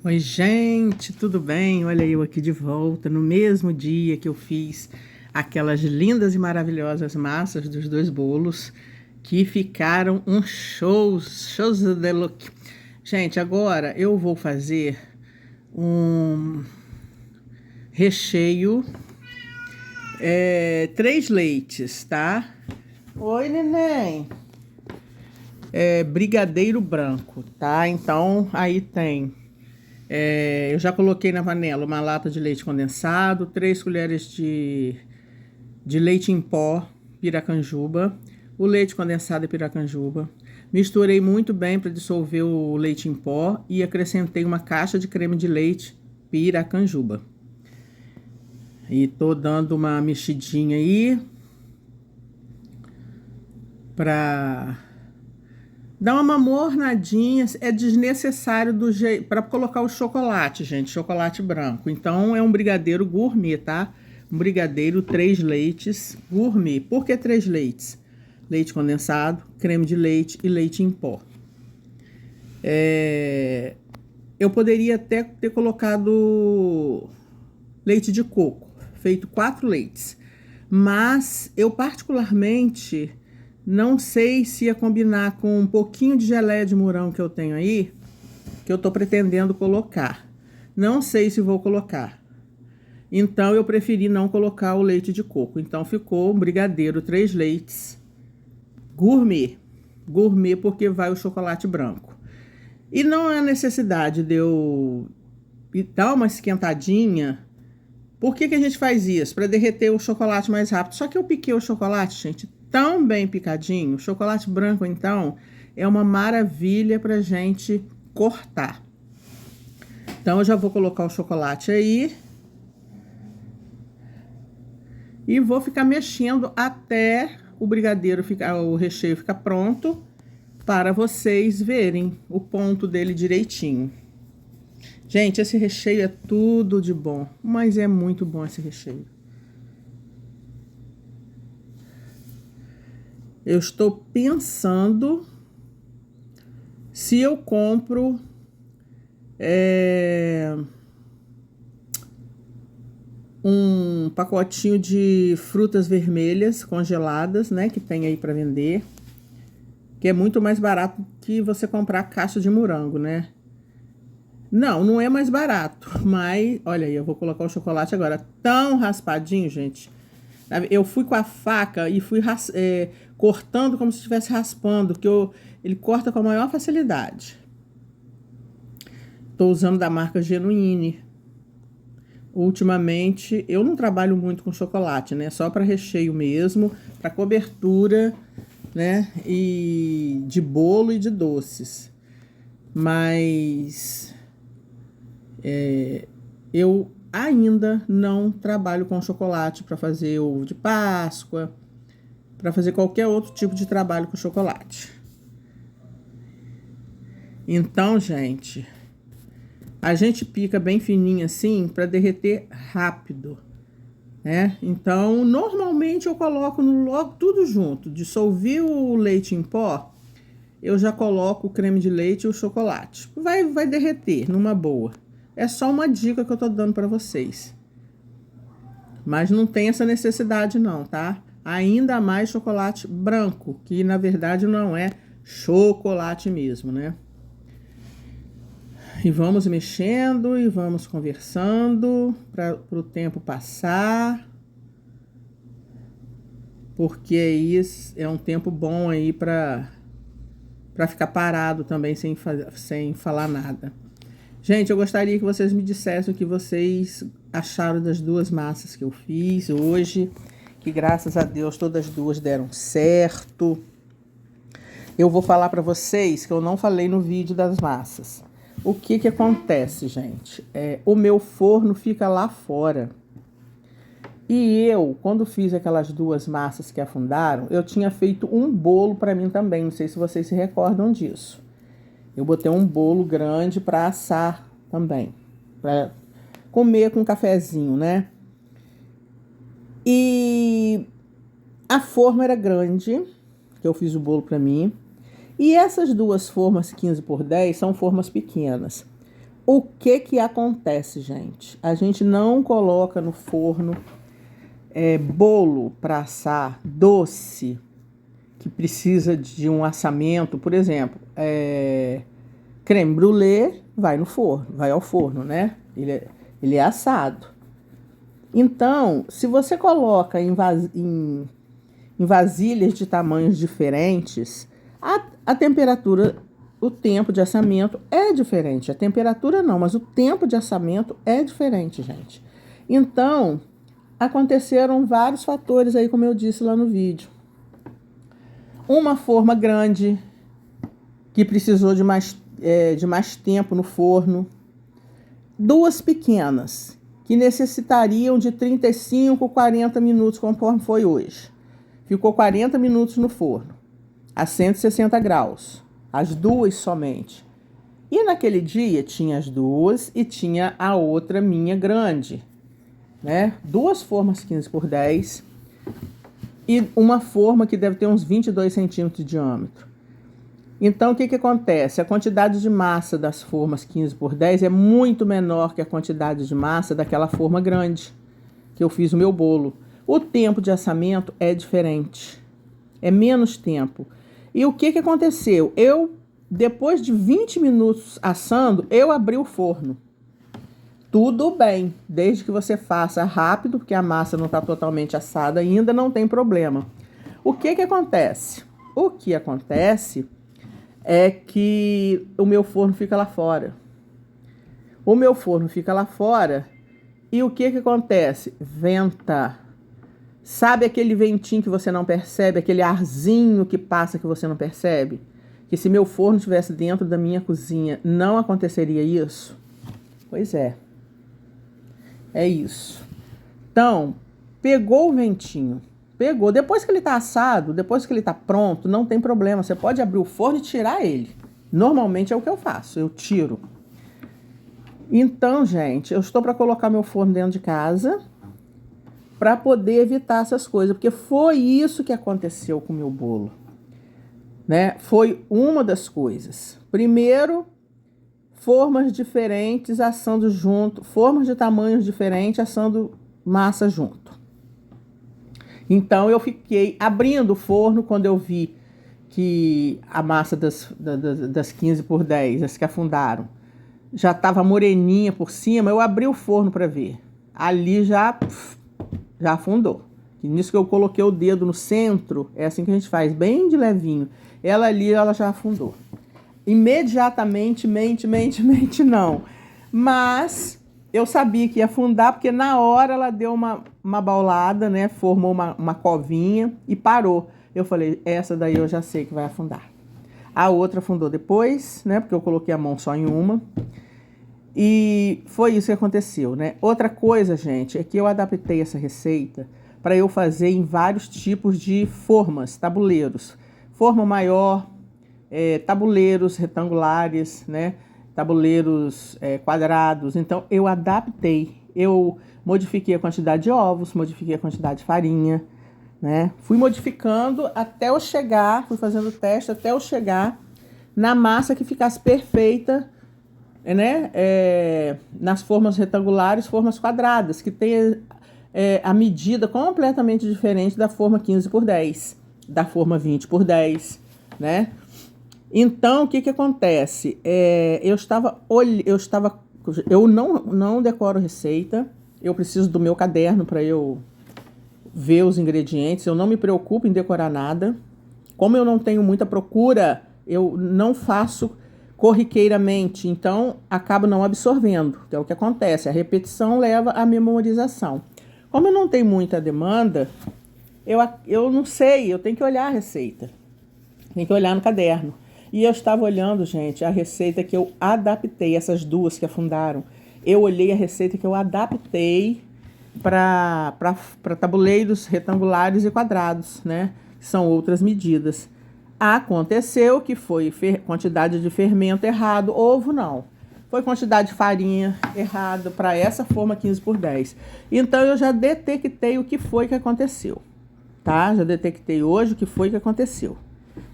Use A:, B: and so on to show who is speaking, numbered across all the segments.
A: Oi, gente, tudo bem? Olha eu aqui de volta no mesmo dia que eu fiz aquelas lindas e maravilhosas massas dos dois bolos que ficaram shows de look. Gente, agora eu vou fazer um recheio, três leites, tá? Oi, neném. Brigadeiro branco, tá? Então aí tem. Eu já coloquei na panela uma lata de leite condensado, 3 colheres de leite em pó, piracanjuba, o leite condensado e piracanjuba. Misturei muito bem para dissolver o leite em pó e acrescentei uma caixa de creme de leite piracanjuba. E tô dando uma mexidinha aí para dá uma mornadinha, é desnecessário do jeito para colocar o chocolate, gente, chocolate branco. Então é um brigadeiro gourmet, tá? Um brigadeiro 3 leites gourmet. Por que 3 leites? Leite condensado, creme de leite e leite em pó. Eu poderia até ter colocado leite de coco, feito 4 leites. Mas eu particularmente não sei se ia combinar com um pouquinho de geleia de morango que eu tenho aí, que eu tô pretendendo colocar. Não sei se vou colocar. Então eu preferi não colocar o leite de coco. Então ficou um brigadeiro 3 leites gourmet. Gourmet porque vai o chocolate branco. E não há necessidade de eu dar uma esquentadinha. Por que a gente faz isso? Para derreter o chocolate mais rápido. Só que eu piquei o chocolate, gente, tão bem picadinho. O chocolate branco, então, é uma maravilha pra gente cortar. Então, eu já vou colocar o chocolate aí. E vou ficar mexendo até o brigadeiro ficar, o recheio ficar pronto, para vocês verem o ponto dele direitinho. Gente, esse recheio é tudo de bom, mas é muito bom esse recheio. Eu estou pensando se eu compro um pacotinho de frutas vermelhas congeladas, né, que tem aí para vender, que é muito mais barato que você comprar caixa de morango, né? Não é mais barato, mas olha aí, eu vou colocar o chocolate agora tão raspadinho, gente. Eu fui com a faca e fui cortando como se estivesse raspando, que ele corta com a maior facilidade. Estou usando da marca Genuine. Ultimamente, eu não trabalho muito com chocolate, né? Só para recheio mesmo, para cobertura, né? E de bolo e de doces. Mas eu ainda não trabalho com chocolate para fazer ovo de Páscoa, para fazer qualquer outro tipo de trabalho com chocolate. Então, gente, a gente pica bem fininho assim para derreter rápido, né? Então, normalmente eu coloco logo tudo junto. Dissolvi o leite em pó, eu já coloco o creme de leite e o chocolate. Vai derreter numa boa. É só uma dica que eu tô dando para vocês. Mas não tem essa necessidade não, tá? Ainda mais chocolate branco, que na verdade não é chocolate mesmo, né? E vamos mexendo e vamos conversando para o tempo passar. Porque aí é um tempo bom aí para ficar parado também sem falar nada. Gente, eu gostaria que vocês me dissessem o que vocês acharam das duas massas que eu fiz hoje, que graças a Deus todas as duas deram certo. Eu vou falar para vocês que eu não falei no vídeo das massas. O que acontece, gente? O meu forno fica lá fora. E eu, quando fiz aquelas duas massas que afundaram, eu tinha feito um bolo para mim também. Não sei se vocês se recordam disso. Eu botei um bolo grande para assar também, para comer com um cafezinho, né? E a forma era grande, que eu fiz o bolo para mim. E essas duas formas 15 por 10 são formas pequenas. O que acontece, gente? A gente não coloca no forno bolo para assar doce, que precisa de um assamento, por exemplo, creme brulee vai no forno, vai ao forno, né? Ele é assado. Então, se você coloca em vasilhas de tamanhos diferentes, a temperatura, o tempo de assamento é diferente. A temperatura não, mas o tempo de assamento é diferente, gente. Então, aconteceram vários fatores aí, como eu disse lá no vídeo. Uma forma grande, que precisou de mais tempo no forno. Duas pequenas, que necessitariam de 35, 40 minutos, conforme foi hoje. Ficou 40 minutos no forno, a 160 graus. As duas somente. E naquele dia tinha as duas e tinha a outra minha grande, né? Duas formas 15x10 e uma forma que deve ter uns 22 centímetros de diâmetro. Então, o que acontece? A quantidade de massa das formas 15x10 é muito menor que a quantidade de massa daquela forma grande que eu fiz o meu bolo. O tempo de assamento é diferente, é menos tempo. E o que aconteceu? Depois de 20 minutos assando, eu abri o forno. Tudo bem, desde que você faça rápido, porque a massa não está totalmente assada ainda, não tem problema. O que acontece? O que acontece é que o meu forno fica lá fora. O meu forno fica lá fora e o que acontece? Venta. Sabe aquele ventinho que você não percebe, aquele arzinho que passa que você não percebe? Que se meu forno estivesse dentro da minha cozinha, não aconteceria isso? Pois é. É isso. Então, pegou o ventinho. Pegou. Depois que ele está assado, depois que ele está pronto, não tem problema. Você pode abrir o forno e tirar ele. Normalmente é o que eu faço. Eu tiro. Então, gente, eu estou para colocar meu forno dentro de casa para poder evitar essas coisas, porque foi isso que aconteceu com o meu bolo, né? Foi uma das coisas. Primeiro, formas diferentes assando junto, formas de tamanhos diferentes assando massa junto. Então, eu fiquei abrindo o forno quando eu vi que a massa das 15x10, as que afundaram, já estava moreninha por cima. Eu abri o forno para ver. Ali já afundou. E nisso que eu coloquei o dedo no centro, é assim que a gente faz, bem de levinho. Ela ali, ela já afundou. Imediatamente, mente não. Mas eu sabia que ia afundar, porque na hora ela deu uma baulada, né? Formou uma covinha e parou. Eu falei, essa daí eu já sei que vai afundar. A outra afundou depois, né? Porque eu coloquei a mão só em uma. E foi isso que aconteceu, né? Outra coisa, gente, é que eu adaptei essa receita para eu fazer em vários tipos de formas, tabuleiros. Forma maior, tabuleiros retangulares, né? Tabuleiros quadrados. Então, eu adaptei. Eu modifiquei a quantidade de ovos, modifiquei a quantidade de farinha, né? Fui modificando até eu chegar, fui fazendo teste até eu chegar na massa que ficasse perfeita, né? Nas formas retangulares, formas quadradas, que tem a medida completamente diferente da forma 15x10, da forma 20x10, né? Então, o que acontece? Eu não decoro receita, eu preciso do meu caderno para eu ver os ingredientes, eu não me preocupo em decorar nada. Como eu não tenho muita procura, eu não faço corriqueiramente, então acabo não absorvendo, que é o que acontece. A repetição leva à memorização. Como eu não tenho muita demanda, eu não sei, eu tenho que olhar a receita, tenho que olhar no caderno. E eu estava olhando, gente, a receita que eu adaptei, essas duas que afundaram. Eu olhei a receita que eu adaptei para tabuleiros retangulares e quadrados, né? Que são outras medidas. Aconteceu que foi quantidade de fermento errado, ovo não. Foi quantidade de farinha errado para essa forma 15x10. Então, eu já detectei o que foi que aconteceu, tá? Já detectei hoje o que foi que aconteceu.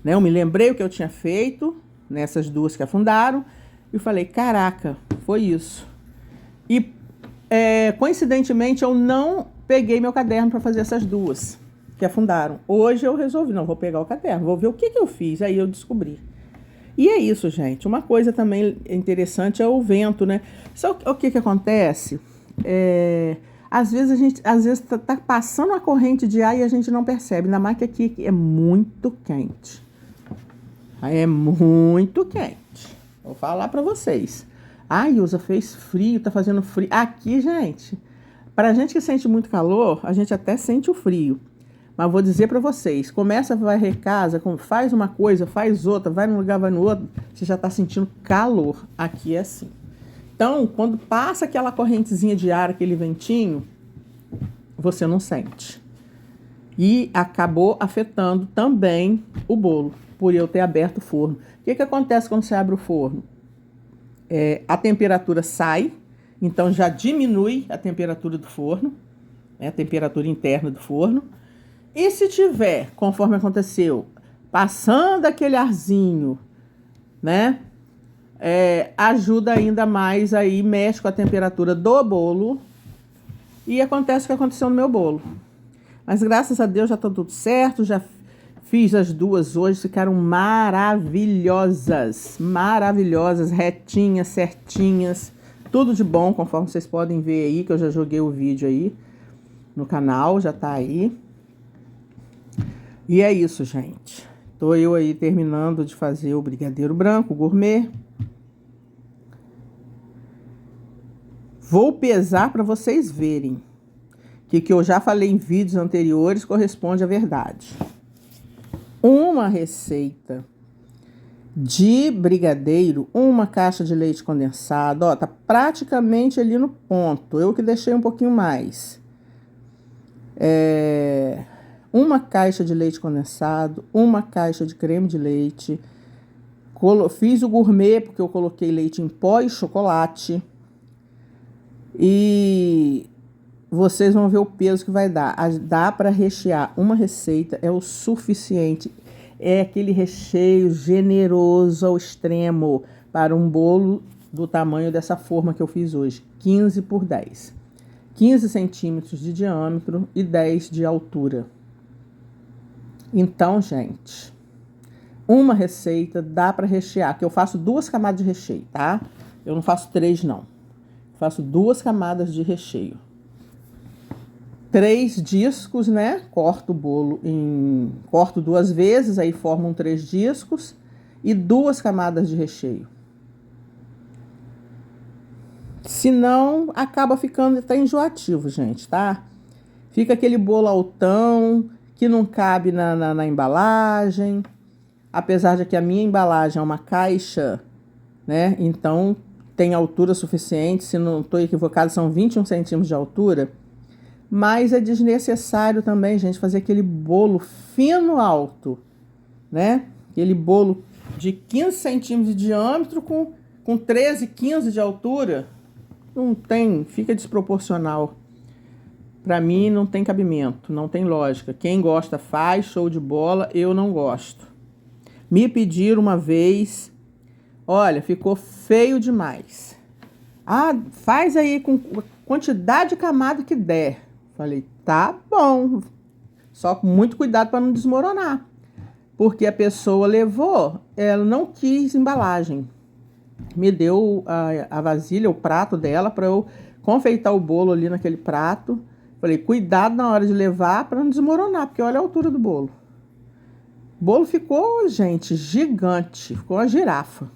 A: Né? Eu me lembrei o que eu tinha feito nessas duas que afundaram E falei, caraca, foi isso. E coincidentemente eu não peguei meu caderno para fazer essas duas que afundaram. Hoje eu resolvi, não, vou pegar o caderno, vou ver o que eu fiz. Aí eu descobri. E é isso, gente. Uma coisa também interessante é o vento, né? Só o que acontece? Às vezes a gente tá passando uma corrente de ar e a gente não percebe. Ainda mais que aqui é muito quente. É muito quente. Vou falar pra vocês. Ilza, fez frio, tá fazendo frio. Aqui, gente, pra gente que sente muito calor, a gente até sente o frio. Mas vou dizer pra vocês, começa a varrer casa, faz uma coisa, faz outra, vai num lugar, vai no outro, você já tá sentindo calor. Aqui é assim. Então, quando passa aquela correntezinha de ar, aquele ventinho, você não sente. E acabou afetando também o bolo, por eu ter aberto o forno. O que acontece quando você abre o forno? A temperatura sai, então já diminui a temperatura do forno, a temperatura interna do forno. E se tiver, conforme aconteceu, passando aquele arzinho, né? Ajuda ainda mais aí, mexe com a temperatura do bolo. E acontece o que aconteceu no meu bolo. Mas graças a Deus já tá tudo certo, já fiz as duas hoje, ficaram maravilhosas. Maravilhosas, retinhas, certinhas. Tudo de bom, conforme vocês podem ver aí, que eu já joguei o vídeo aí no canal, já tá aí. E é isso, gente. Tô eu aí terminando de fazer o brigadeiro branco, gourmet. Vou pesar para vocês verem que eu já falei em vídeos anteriores corresponde à verdade. Uma receita de brigadeiro, uma caixa de leite condensado, ó, tá praticamente ali no ponto. Eu que deixei um pouquinho mais. Uma caixa de leite condensado, uma caixa de creme de leite. Fiz o gourmet porque eu coloquei leite em pó e chocolate. E vocês vão ver o peso que vai dar. Dá para rechear uma receita, é o suficiente. É aquele recheio generoso ao extremo para um bolo do tamanho dessa forma que eu fiz hoje. 15 por 10. 15 centímetros de diâmetro e 10 de altura. Então, gente, uma receita dá para rechear, que eu faço 2 camadas de recheio, tá? Eu não faço 3, não. Faço 2 camadas de recheio. 3 discos, né? Corto o bolo corto 2 vezes, aí formam 3 discos e 2 camadas de recheio. Senão, acaba ficando até enjoativo, gente, tá? Fica aquele bolo altão que não cabe na embalagem. Apesar de que a minha embalagem é uma caixa, né? Então, tem altura suficiente, se não estou equivocado, são 21 centímetros de altura. Mas é desnecessário também, gente, fazer aquele bolo fino alto, né? Aquele bolo de 15 centímetros de diâmetro com 13, 15 de altura. Não tem, fica desproporcional. Para mim não tem cabimento, não tem lógica. Quem gosta faz, show de bola, eu não gosto. Me pediram uma vez, olha, ficou feio demais. Faz aí com a quantidade de camada que der. Falei, tá bom. Só com muito cuidado para não desmoronar. Porque a pessoa levou, ela não quis embalagem. Me deu a vasilha, o prato dela, para eu confeitar o bolo ali naquele prato. Falei, cuidado na hora de levar para não desmoronar, porque olha a altura do bolo. O bolo ficou, gente, gigante. Ficou uma girafa.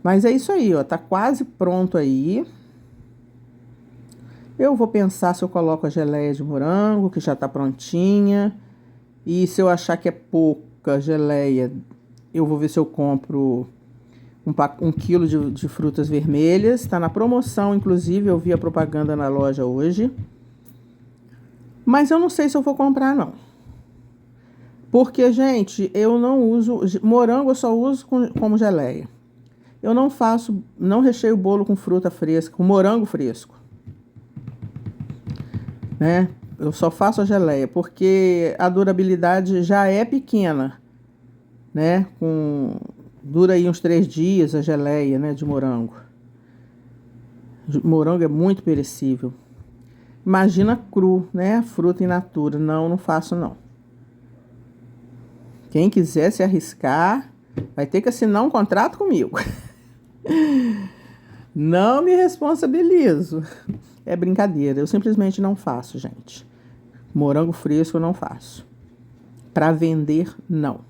A: Mas é isso aí, ó. Tá quase pronto aí. Eu vou pensar se eu coloco a geleia de morango, que já tá prontinha. E se eu achar que é pouca geleia, eu vou ver se eu compro 1 quilo de frutas vermelhas. Tá na promoção, inclusive, eu vi a propaganda na loja hoje. Mas eu não sei se eu vou comprar, não. Porque, gente, eu não uso... Morango eu só uso como geleia. Eu não recheio o bolo com fruta fresca, com morango fresco. Né? Eu só faço a geleia, porque a durabilidade já é pequena, né? Dura aí uns 3 dias a geleia, né, de morango. Morango é muito perecível. Imagina cru, né? Fruta in natura. Não, não faço não. Quem quiser se arriscar, vai ter que assinar um contrato comigo. Não me responsabilizo. É brincadeira. Eu simplesmente não faço, gente. Morango fresco eu não faço. Para vender, não.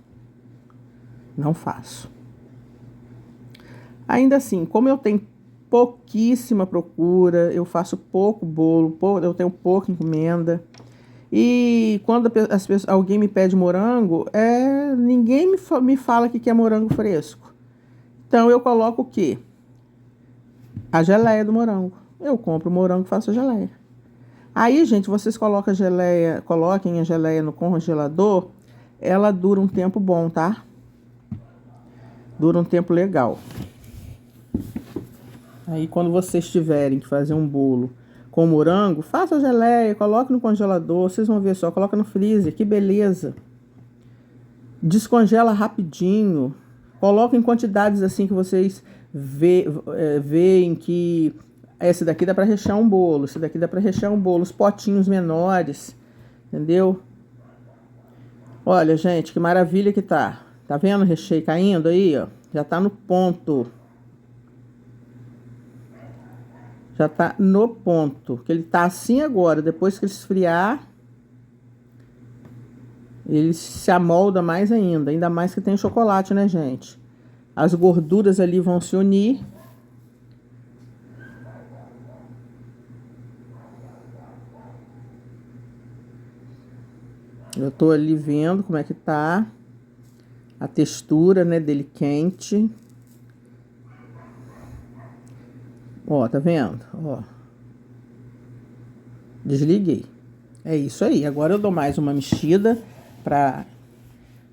A: Não faço. Ainda assim, como eu tenho pouquíssima procura, eu faço pouco bolo, eu tenho pouca encomenda. E quando alguém me pede morango, ninguém me fala que quer morango fresco. Então eu coloco o quê? A geleia do morango. Eu compro o morango e faço a geleia. Aí, gente, vocês coloquem a geleia no congelador, ela dura um tempo bom, tá? Dura um tempo legal. Aí, quando vocês tiverem que fazer um bolo com morango, faça a geleia, coloque no congelador, vocês vão ver só, coloca no freezer, que beleza. Descongela rapidinho, coloca em quantidades assim que vocês veem que esse daqui dá para rechear um bolo, esse daqui dá para rechear um bolo, os potinhos menores, entendeu? Olha, gente, que maravilha que tá. Tá vendo o recheio caindo aí, ó? Já tá no ponto. Já tá no ponto, que ele tá assim agora. Depois que ele esfriar, ele se amolda mais ainda. Ainda mais que tem chocolate, né, gente? As gorduras ali vão se unir. Eu tô ali vendo como é que tá a textura, né, dele quente. Ó, tá vendo? Ó. Desliguei. É isso aí. Agora eu dou mais uma mexida pra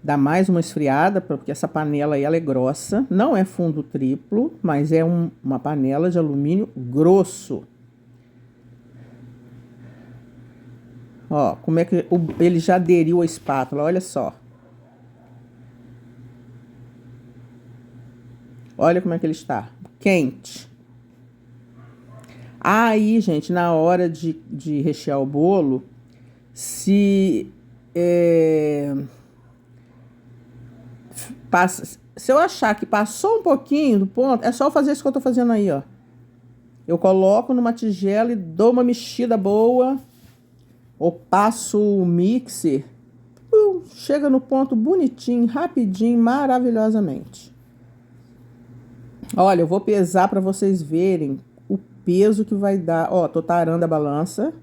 A: dar mais uma esfriada, porque essa panela aí, ela é grossa. Não é fundo triplo, mas é uma panela de alumínio grosso. Ó, como é que ele já aderiu à espátula, olha só. Olha como é que ele está. Quente. Aí, gente, na hora de rechear o bolo, se eu achar que passou um pouquinho do ponto, é só fazer isso que eu tô fazendo aí, ó. Eu coloco numa tigela e dou uma mexida boa, ou passo o mixer, chega no ponto bonitinho, rapidinho, maravilhosamente. Olha, eu vou pesar para vocês verem o peso que vai dar. Ó, tô tarando a balança,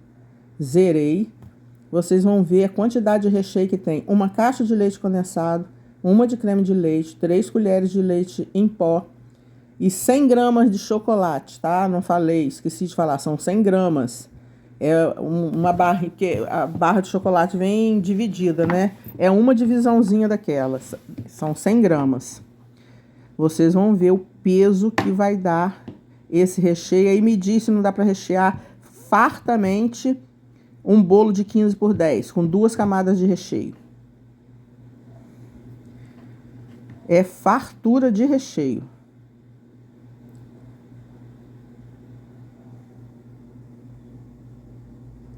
A: zerei. Vocês vão ver a quantidade de recheio que tem. Uma caixa de leite condensado, uma de creme de leite, 3 colheres de leite em pó e 100 gramas de chocolate, tá? Não falei, esqueci de falar, são 100 gramas. É uma barra, que a barra de chocolate vem dividida, né? É uma divisãozinha daquelas, são 100 gramas. Vocês vão ver o peso que vai dar esse recheio. Aí me diz se não dá para rechear fartamente um bolo de 15 por 10, com 2 camadas de recheio. É fartura de recheio.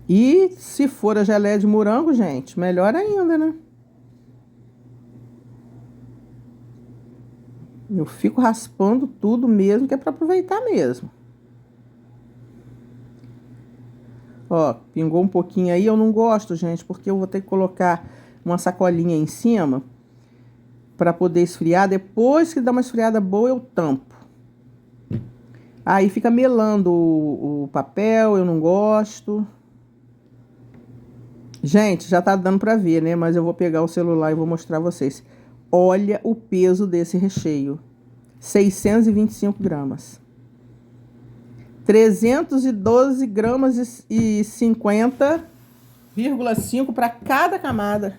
A: E se for a geleia de morango, gente, melhor ainda, né? Eu fico raspando tudo mesmo, que é para aproveitar mesmo. Ó, pingou um pouquinho aí, eu não gosto, gente, porque eu vou ter que colocar uma sacolinha em cima para poder esfriar. Depois que dá uma esfriada boa, eu tampo. Aí fica melando o papel, eu não gosto. Gente, já tá dando para ver, né? Mas eu vou pegar o celular e vou mostrar a vocês. Olha o peso desse recheio. 625 gramas. 312 gramas e 50,5 para cada camada.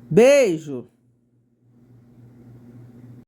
A: Beijo!